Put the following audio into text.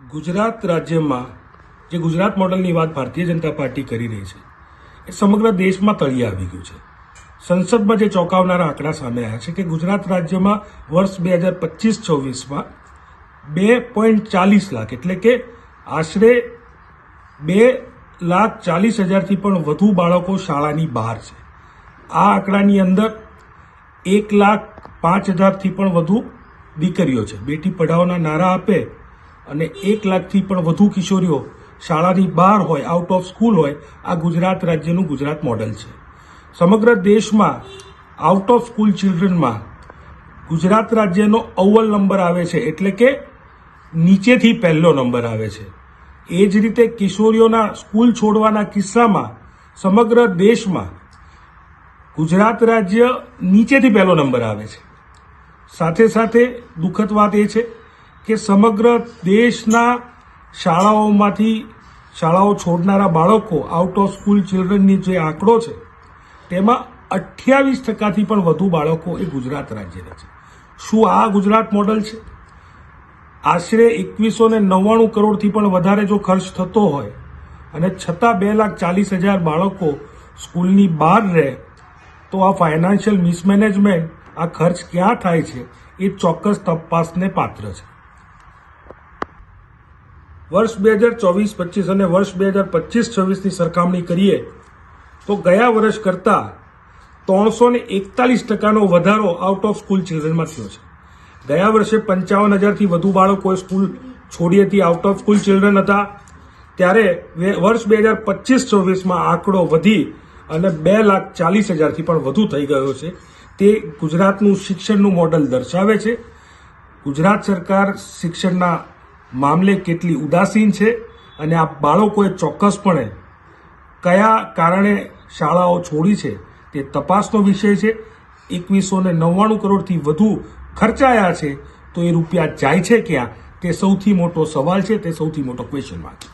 ગુજરાત રાજ્યમાં જે ગુજરાત મોડલની વાત ભારતીય જનતા પાર્ટી કરી રહી છે એ સમગ્ર દેશમાં તળિયે આવી ગયું છે. સંસદમાં જે ચોંકાવનારા આંકડા સામે આવ્યા છે કે ગુજરાત રાજ્યમાં વર્ષ 2025-26માં 2.40 લાખ એટલે કે આશરે 2,40,000થી પણ વધુ બાળકો શાળાની બહાર છે. આ આંકડાની અંદર 1,05,000થી પણ વધુ દીકરીઓ છે. બેટી પઢાઓના નારા આપે અને 1 લાખથી પણ વધુ કિશોરીઓ શાળાની બહાર હોય, આઉટ ઓફ સ્કૂલ હોય. આ ગુજરાત રાજ્યનું ગુજરાત મોડેલ છે. સમગ્ર દેશમાં આઉટ ઓફ સ્કૂલ ચિલ્ડ્રનમાં ગુજરાત રાજ્યનો અવ્વલ નંબર આવે છે, એટલે કે નીચેથી પહેલો નંબર આવે છે. એ જ રીતે કિશોરીઓના સ્કૂલ છોડવાના કિસ્સામાં સમગ્ર દેશમાં ગુજરાત રાજ્ય નીચેથી પહેલો નંબર આવે છે. સાથે સાથે દુઃખદ વાત એ છે કે સમગ્ર દેશના શાળાઓ છોડનારા બાળકો આઉટ ઓફ સ્કૂલ ચિલ્ડ્રનની જે આંકડો છે તેમાં 28%થી પણ વધુ બાળકો એ ગુજરાત રાજ્યના છે. શું આ ગુજરાત મોડલ છે? આશરે 2199 કરોડથી પણ વધારે જો ખર્ચ થતો હોય અને છતાં 2,40,000 બાળકો સ્કૂલની બહાર રહે તો આ ફાઇનાન્શિયલ મિસમેનેજમેન્ટ, આ ખર્ચ ક્યાં થાય છે એ ચોક્કસ તપાસને પાત્ર છે. વર્ષ 2024-25 અને વર્ષ 2025-26ની સરખામણી કરીએ તો ગયા વર્ષ કરતાં 341% વધારો આઉટ ઓફ સ્કૂલ ચિલ્ડ્રનમાં થયો છે. ગયા વર્ષે 55,000થી વધુ બાળકોએ સ્કૂલ છોડી હતી, આઉટ ઓફ સ્કૂલ ચિલ્ડ્રન હતા. ત્યારે વર્ષ 2025-26માં આંકડો વધી અને 2,40,000થી પણ વધુ થઈ ગયો છે. તે ગુજરાતનું શિક્ષણનું મોડલ દર્શાવે છે. ગુજરાત સરકાર શિક્ષણના મામલે કેટલી ઉદાસીન છે અને આ બાળકોએ ચોક્કસપણે કયા કારણે શાળાઓ છોડી છે તે તપાસનો વિષય છે. 2199 કરોડથી વધુ ખર્ચાયા છે તો એ રૂપિયા જાય છે ક્યાં તે સૌથી મોટો સવાલ છે, તે સૌથી મોટો ક્વેશ્ચન માર્ક છે.